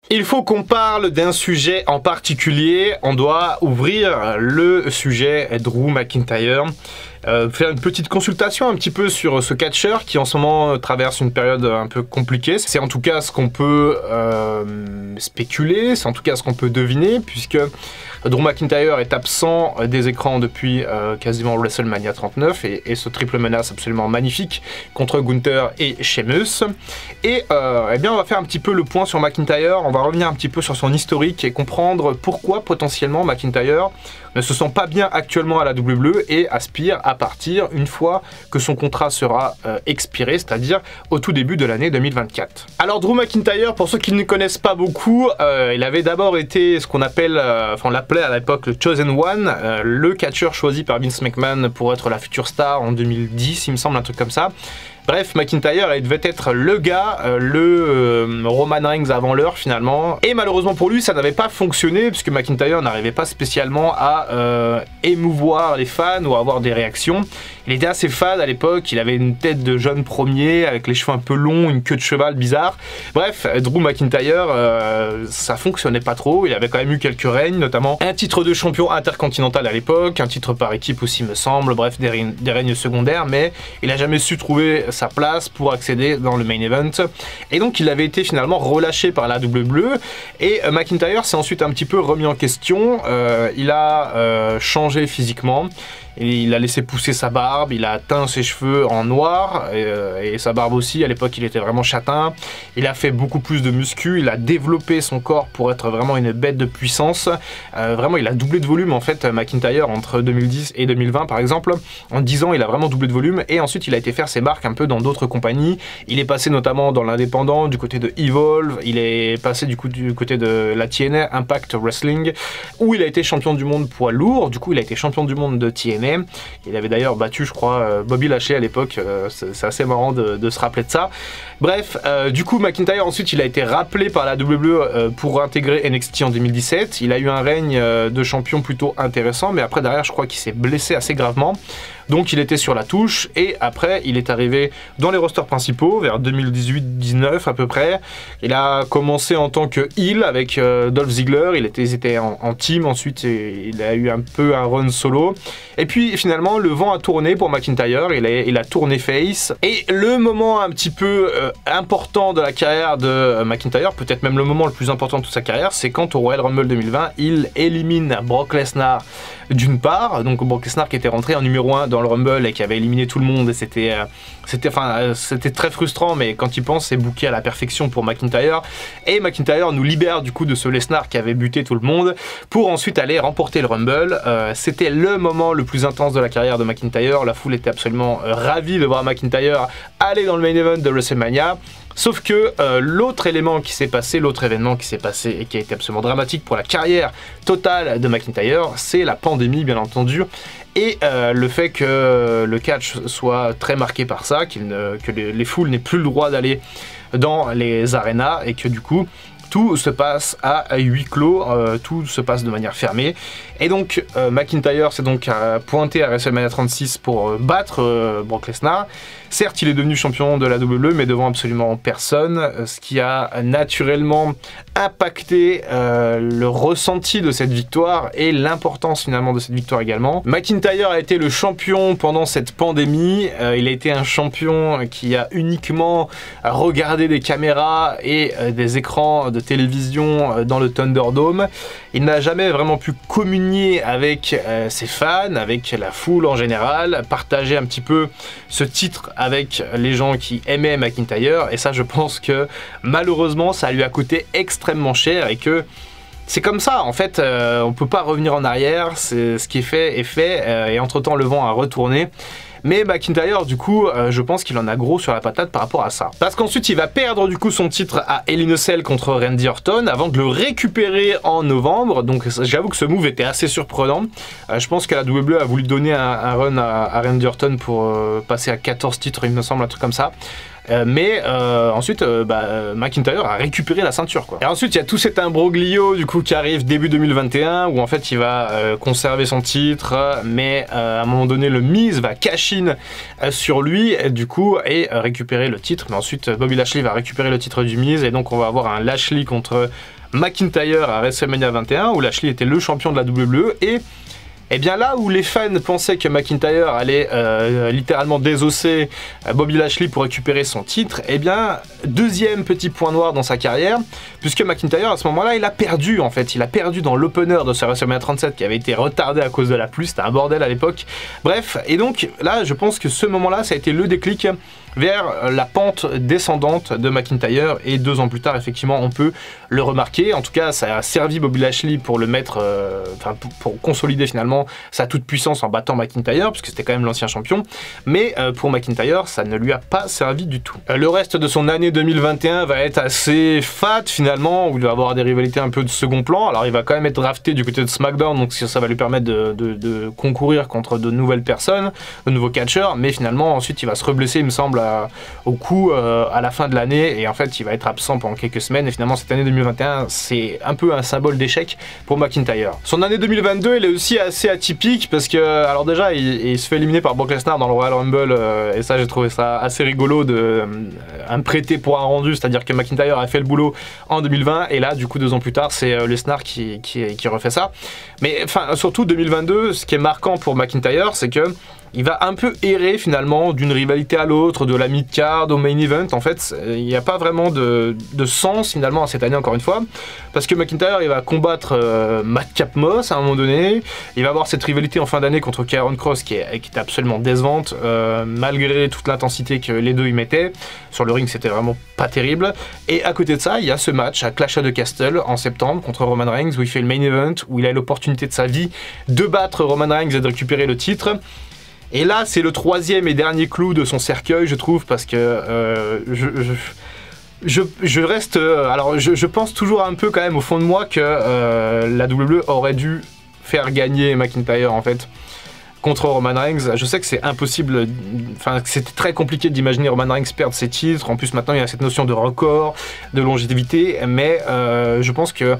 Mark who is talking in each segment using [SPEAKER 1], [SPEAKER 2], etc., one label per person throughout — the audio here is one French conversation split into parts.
[SPEAKER 1] Il faut qu'on parle d'un sujet en particulier, on doit ouvrir le sujet Drew McIntyre. Faire une petite consultation un petit peu sur ce catcheur qui en ce moment traverse une période un peu compliquée. C'est en tout cas ce qu'on peut spéculer, c'est en tout cas ce qu'on peut deviner, puisque Drew McIntyre est absent des écrans depuis quasiment WrestleMania 39 et ce triple menace absolument magnifique contre Gunther et Sheamus. Et eh bien on va faire un petit peu le point sur McIntyre, on va revenir un petit peu sur son historique et comprendre pourquoi potentiellement McIntyre ne se sent pas bien actuellement à la WWE et aspire à partir une fois que son contrat sera expiré, c'est-à-dire au tout début de l'année 2024. Alors Drew McIntyre, pour ceux qui ne connaissent pas beaucoup, il avait d'abord été ce qu'on appelle, enfin on l'appelait à l'époque le Chosen One, le catcheur choisi par Vince McMahon pour être la future star en 2010, il me semble, un truc comme ça. Bref, McIntyre, il devait être le gars, Roman Reigns avant l'heure finalement. Et malheureusement pour lui, ça n'avait pas fonctionné puisque McIntyre n'arrivait pas spécialement à émouvoir les fans ou à avoir des réactions. Il était assez fade à l'époque, il avait une tête de jeune premier avec les cheveux un peu longs, une queue de cheval bizarre. Bref, Drew McIntyre, ça fonctionnait pas trop. Il avait quand même eu quelques règnes, notamment un titre de champion intercontinental à l'époque, un titre par équipe aussi me semble, bref des règnes secondaires, mais il n'a jamais su trouver sa place pour accéder dans le main event. Et donc il avait été finalement relâché par la WWE et McIntyre s'est ensuite un petit peu remis en question. Il a changé physiquement. Et il a laissé pousser sa barbe, il a teint ses cheveux en noir et sa barbe aussi. À l'époque, il était vraiment châtain. Il a fait beaucoup plus de muscu, il a développé son corps pour être vraiment une bête de puissance. Vraiment, il a doublé de volume en fait, McIntyre, entre 2010 et 2020 par exemple. En 10 ans, il a vraiment doublé de volume et ensuite, il a été faire ses marques un peu dans d'autres compagnies. Il est passé notamment dans l'indépendant, du côté de Evolve. Il est passé du côté de la TNA, Impact Wrestling, où il a été champion du monde poids lourd. Du coup, il a été champion du monde de TNA. Il avait d'ailleurs battu, je crois, Bobby Lashley à l'époque. C'est assez marrant de se rappeler de ça. Bref, du coup, McIntyre, ensuite, il a été rappelé par la WWE pour intégrer NXT en 2017. Il a eu un règne de champion plutôt intéressant, mais après, derrière, je crois qu'il s'est blessé assez gravement. Donc il était sur la touche et après il est arrivé dans les rosters principaux vers 2018-19 à peu près. Il a commencé en tant que heel avec Dolph Ziggler, ils étaient en team, ensuite il a eu un peu un run solo. Et puis finalement le vent a tourné pour McIntyre, il a tourné face. Et le moment un petit peu important de la carrière de McIntyre, peut-être même le moment le plus important de toute sa carrière, c'est quand au Royal Rumble 2020 il élimine Brock Lesnar d'une part, donc Brock Lesnar qui était rentré en numéro 1 dans le Rumble et qui avait éliminé tout le monde et c'était très frustrant, mais quand il pense c'est booké à la perfection pour McIntyre et McIntyre nous libère du coup de ce Lesnar qui avait buté tout le monde pour ensuite aller remporter le Rumble. C'était le moment le plus intense de la carrière de McIntyre, la foule était absolument ravie de voir McIntyre aller dans le main event de WrestleMania. Sauf que l'autre événement qui s'est passé et qui a été absolument dramatique pour la carrière totale de McIntyre, c'est la pandémie bien entendu. Et le fait que le catch soit très marqué par ça, que les foules n'aient plus le droit d'aller dans les arénas et que du coup tout se passe à huis clos, tout se passe de manière fermée. Et donc McIntyre s'est donc pointé à WrestleMania 36 pour battre Brock Lesnar. Certes, il est devenu champion de la WWE, mais devant absolument personne, ce qui a naturellement impacté le ressenti de cette victoire et l'importance finalement de cette victoire également. McIntyre a été le champion pendant cette pandémie, il a été un champion qui a uniquement regardé des caméras et des écrans de télévision dans le Thunderdome. Il n'a jamais vraiment pu communier avec ses fans, avec la foule en général, partager un petit peu ce titre avec les gens qui aimaient McIntyre, et ça je pense que malheureusement ça lui a coûté extrêmement cher et que c'est comme ça en fait, on peut pas revenir en arrière, ce qui est fait et entre temps le vent a retourné. Mais McIntyre, du coup, je pense qu'il en a gros sur la patate par rapport à ça. Parce qu'ensuite, il va perdre du coup son titre à Hell in a Cell contre Randy Orton avant de le récupérer en novembre. Donc j'avoue que ce move était assez surprenant. Je pense que la WWE a voulu donner un run à Randy Orton pour passer à 14 titres, il me semble, un truc comme ça. mais ensuite McIntyre a récupéré la ceinture, quoi. Et ensuite il y a tout cet imbroglio du coup qui arrive début 2021 où en fait il va conserver son titre, mais à un moment donné le Miz va cash-in sur lui du coup et récupérer le titre, mais ensuite Bobby Lashley va récupérer le titre du Miz et donc on va avoir un Lashley contre McIntyre à WrestleMania 21 où Lashley était le champion de la WWE et bien là où les fans pensaient que McIntyre allait littéralement désosser Bobby Lashley pour récupérer son titre, et bien deuxième petit point noir dans sa carrière, puisque McIntyre à ce moment-là il a perdu en fait, il a perdu dans l'opener de sa WrestleMania 37 qui avait été retardé à cause de la pluie, c'était un bordel à l'époque, bref, et donc là je pense que ce moment-là ça a été le déclic vers la pente descendante de McIntyre et 2 ans plus tard effectivement on peut le remarquer, en tout cas ça a servi Bobby Lashley pour le mettre, pour consolider finalement sa toute puissance en battant McIntyre puisque c'était quand même l'ancien champion, mais pour McIntyre ça ne lui a pas servi du tout. Le reste de son année 2021 va être assez fat finalement, où il va avoir des rivalités un peu de second plan, alors il va quand même être drafté du côté de SmackDown donc ça va lui permettre de concourir contre de nouvelles personnes, de nouveaux catcheurs, mais finalement ensuite il va se reblesser il me semble au cou à la fin de l'année et en fait il va être absent pendant quelques semaines et finalement cette année 2021 c'est un peu un symbole d'échec pour McIntyre. Son année 2022 elle est aussi assez atypique parce que alors déjà il se fait éliminer par Brock Lesnar dans le Royal Rumble et ça j'ai trouvé ça assez rigolo de un prêté pour un rendu, c'est à dire que McIntyre a fait le boulot en 2020 et là du coup 2 ans plus tard c'est Lesnar qui refait ça, mais enfin surtout 2022 ce qui est marquant pour McIntyre c'est que il va un peu errer finalement d'une rivalité à l'autre, de la mid-card au main event. En fait, il n'y a pas vraiment de sens finalement à cette année encore une fois. Parce que McIntyre, il va combattre Madcap Moss à un moment donné. Il va avoir cette rivalité en fin d'année contre Karrion Kross qui est absolument décevante. Malgré toute l'intensité que les deux y mettaient. Sur le ring, c'était vraiment pas terrible. Et à côté de ça, il y a ce match à Clash of the Castle en septembre contre Roman Reigns où il fait le main event, où il a l'opportunité de sa vie de battre Roman Reigns et de récupérer le titre. Et là, c'est le 3e et dernier clou de son cercueil, je trouve, parce que je reste... alors, je pense toujours un peu quand même au fond de moi que la WWE aurait dû faire gagner McIntyre, en fait, contre Roman Reigns. Je sais que c'est impossible, enfin, c'était très compliqué d'imaginer Roman Reigns perdre ses titres. En plus, maintenant, il y a cette notion de record, de longévité, mais je pense que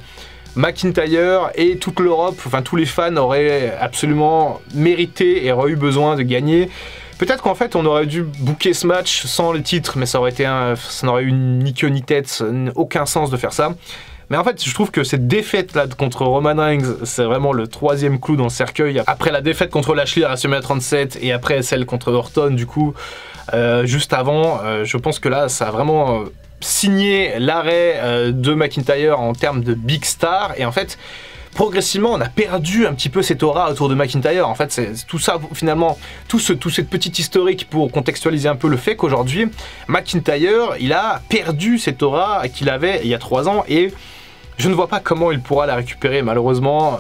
[SPEAKER 1] McIntyre et toute l'Europe, enfin tous les fans auraient absolument mérité et auraient eu besoin de gagner. Peut-être qu'en fait on aurait dû booker ce match sans les titres, mais ça aurait eu ni queue ni tête, aucun sens de faire ça. Mais en fait je trouve que cette défaite là contre Roman Reigns, c'est vraiment le 3e clou dans le cercueil. Après la défaite contre Lashley à WrestleMania 37 et après celle contre Orton du coup, juste avant, je pense que là ça a vraiment... signé l'arrêt de McIntyre en termes de big star et en fait progressivement on a perdu un petit peu cette aura autour de McIntyre. En fait c'est tout ça finalement, tout cette petite historique pour contextualiser un peu le fait qu'aujourd'hui McIntyre il a perdu cette aura qu'il avait il y a 3 ans et je ne vois pas comment il pourra la récupérer malheureusement,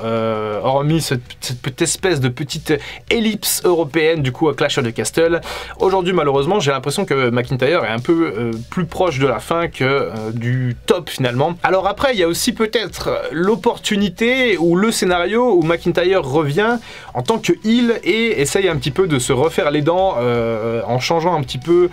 [SPEAKER 1] hormis cette espèce de petite ellipse européenne du coup à Clash of the Castle. Aujourd'hui malheureusement j'ai l'impression que McIntyre est un peu plus proche de la fin que du top finalement. Alors après il y a aussi peut-être l'opportunité ou le scénario où McIntyre revient en tant que heel et essaye un petit peu de se refaire les dents en changeant un petit peu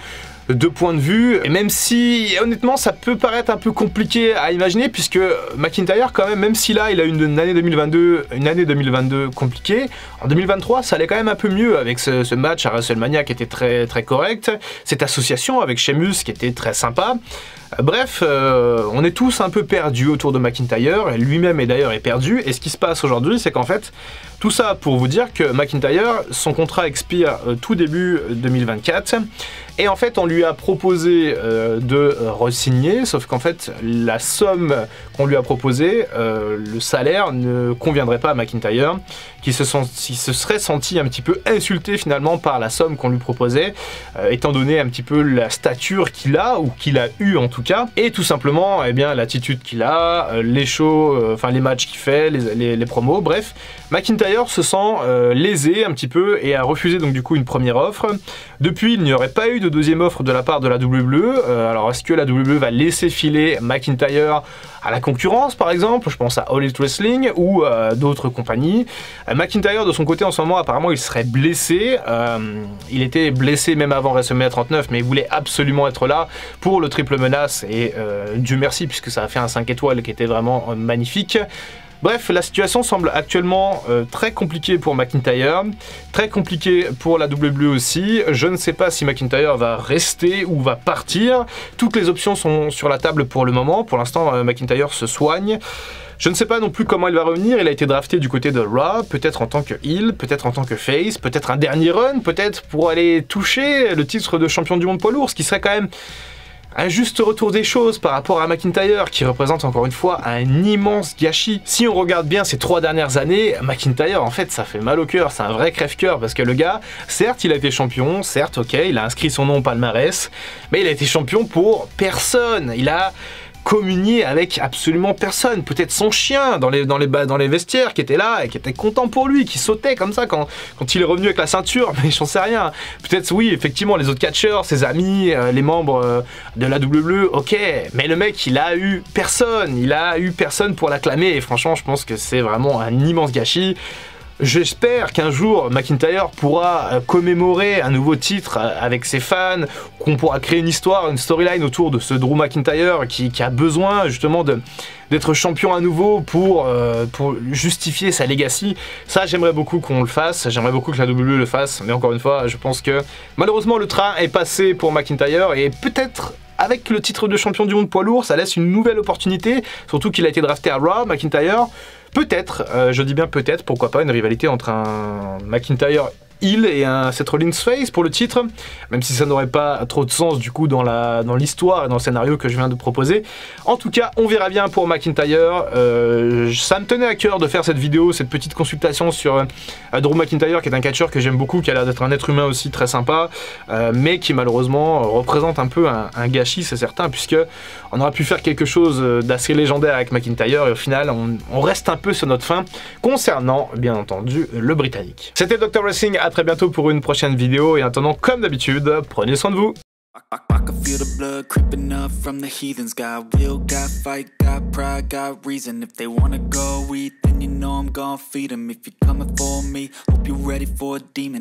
[SPEAKER 1] de point de vue, et même si honnêtement ça peut paraître un peu compliqué à imaginer puisque McIntyre quand même si là il a une année 2022 compliquée, en 2023 ça allait quand même un peu mieux avec ce match à WrestleMania qui était très très correct, cette association avec Sheamus qui était très sympa. Bref, on est tous un peu perdus autour de McIntyre, lui-même est d'ailleurs perdu, et ce qui se passe aujourd'hui c'est qu'en fait, tout ça pour vous dire que McIntyre, son contrat expire tout début 2024, et en fait on lui a proposé de re-signer, sauf qu'en fait la somme qu'on lui a proposée, le salaire ne conviendrait pas à McIntyre, qui se serait senti un petit peu insulté finalement par la somme qu'on lui proposait, étant donné un petit peu la stature qu'il a, ou qu'il a eu en tout cas, et tout simplement, eh bien, l'attitude qu'il a, les shows, enfin les matchs qu'il fait, les promos, bref, McIntyre se sent lésé un petit peu et a refusé donc du coup une première offre. Depuis, il n'y aurait pas eu de deuxième offre de la part de la WWE. Alors, est-ce que la WWE va laisser filer McIntyre à la concurrence, par exemple? Je pense à All Elite Wrestling ou d'autres compagnies. McIntyre, de son côté, en ce moment, apparemment, il serait blessé. Il était blessé même avant WrestleMania 39, mais il voulait absolument être là pour le triple menace. Et Dieu merci, puisque ça a fait un 5 étoiles qui était vraiment magnifique. Bref, la situation semble actuellement très compliquée pour McIntyre, très compliquée pour la WWE aussi. Je ne sais pas si McIntyre va rester ou va partir. Toutes les options sont sur la table pour le moment. Pour l'instant, McIntyre se soigne. Je ne sais pas non plus comment il va revenir. Il a été drafté du côté de Raw, peut-être en tant que heel, peut-être en tant que face, peut-être un dernier run, peut-être pour aller toucher le titre de champion du monde poids lourd, ce qui serait quand même un juste retour des choses par rapport à McIntyre, qui représente encore une fois un immense gâchis. Si on regarde bien ces 3 dernières années, McIntyre, en fait, ça fait mal au cœur, c'est un vrai crève-cœur, parce que le gars, certes, il a été champion, certes, ok, il a inscrit son nom au palmarès, mais il a été champion pour personne. Il a communier avec absolument personne, peut-être son chien dans les vestiaires qui était là et qui était content pour lui, qui sautait comme ça quand il est revenu avec la ceinture, mais j'en sais rien. Peut-être oui, effectivement, les autres catcheurs, ses amis, les membres de la WWE, ok, mais le mec, il a eu personne pour l'acclamer, et franchement, je pense que c'est vraiment un immense gâchis. J'espère qu'un jour McIntyre pourra commémorer un nouveau titre avec ses fans, qu'on pourra créer une histoire, une storyline autour de ce Drew McIntyre qui a besoin justement d'être champion à nouveau pour justifier sa legacy. Ça, j'aimerais beaucoup qu'on le fasse, j'aimerais beaucoup que la WWE le fasse, mais encore une fois, je pense que malheureusement le train est passé pour McIntyre, et peut-être avec le titre de champion du monde poids lourd, ça laisse une nouvelle opportunité, surtout qu'il a été drafté à Raw, McIntyre. Peut-être, je dis bien peut-être, pourquoi pas, une rivalité entre un McIntyre heel et un Seth Rollins face pour le titre, même si ça n'aurait pas trop de sens du coup dans l'histoire et dans le scénario que je viens de proposer. En tout cas, on verra bien pour McIntyre. Ça me tenait à cœur de faire cette vidéo, cette petite consultation sur Drew McIntyre, qui est un catcheur que j'aime beaucoup, qui a l'air d'être un être humain aussi très sympa, mais qui malheureusement représente un peu un gâchis, c'est certain, puisque on aurait pu faire quelque chose d'assez légendaire avec McIntyre, et au final on reste un peu sur notre fin concernant bien entendu le Britannique. C'était Dr Wrestling, à très bientôt pour une prochaine vidéo, et en attendant, comme d'habitude, prenez soin de vous.
[SPEAKER 2] I can feel the blood creeping up from the heathens. Got will, got fight, got pride, got reason. If they wanna go eat, then you know I'm gon' feed them. If you're coming for me, hope you're ready for a demon.